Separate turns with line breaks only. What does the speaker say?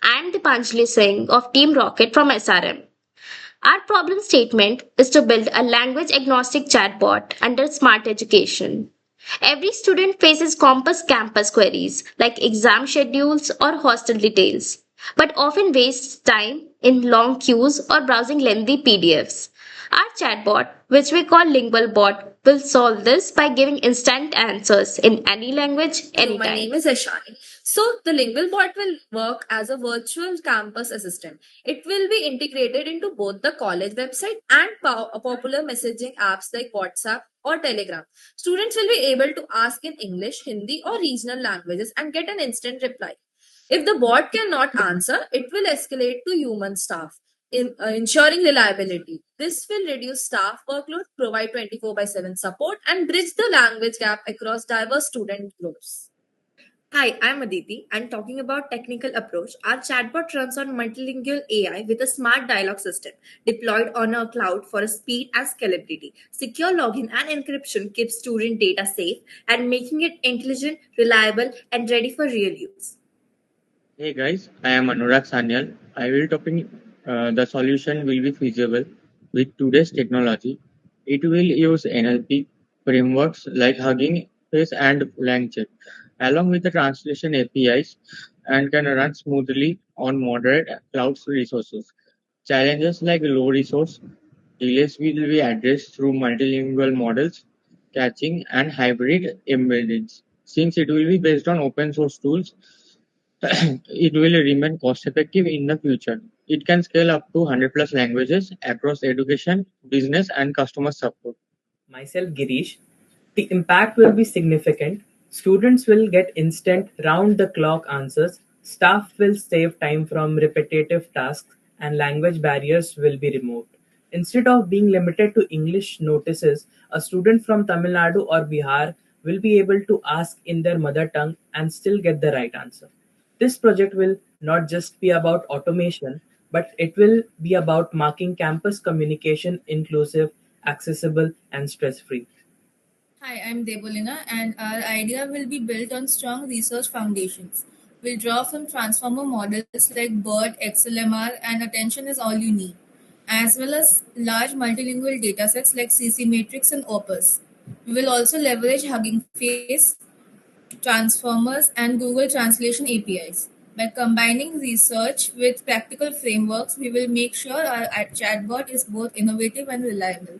I am Dipanjali Singh of Team Rocket from SRM. Our problem statement is to build a language agnostic chatbot under smart education. Every student faces complex campus queries like exam schedules or hostel details, but often wastes time in long queues or browsing lengthy PDFs. Our chatbot, which we call Lingual Bot, will solve this by giving instant answers in any language,
Hello, my
anytime.
name is Ashani. So, the Lingual Bot will work as a virtual campus assistant. It will be integrated into both the college website and popular messaging apps like WhatsApp or Telegram. Students will be able to ask in English, Hindi, or regional languages and get an instant reply. If the bot cannot answer, it will escalate to human staff, ensuring reliability. This will reduce staff workload, provide 24 by 7 support, and bridge the language gap across diverse student groups. Hi, I'm Aditi. I'm talking about technical approach. Our chatbot runs on multilingual AI with a smart dialogue system deployed on a cloud for speed and scalability. Secure login and encryption keeps student data safe and making it intelligent, reliable, and ready for real use.
Hey guys, I am Anurag Sanyal. I will talking the solution will be feasible with today's technology. It will use NLP frameworks like Hugging Face and LangChain, along with the translation APIs, and can run smoothly on moderate cloud resources. Challenges like low resource delays will be addressed through multilingual models, catching, and hybrid embeddings. Since it will be based on open source tools, it will remain cost effective in the future. It can scale up to 100 plus languages across education, business, and customer support.
Myself, Girish. The impact will be significant. Students will get instant, round the clock answers, staff will save time from repetitive tasks, and language barriers will be removed. Instead of being limited to English notices, a student from Tamil Nadu or Bihar will be able to ask in their mother tongue and still get the right answer. This project will not just be about automation, but it will be about making campus communication inclusive, accessible, and stress free.
Hi, I'm Debolina, and our idea will be built on strong research foundations. We'll draw from transformer models like BERT, XLMR, and Attention is All You Need, as well as large multilingual datasets like CC Matrix and Opus. We will also leverage Hugging Face, Transformers, and Google Translation APIs. By combining research with practical frameworks, we will make sure our chatbot is both innovative and reliable.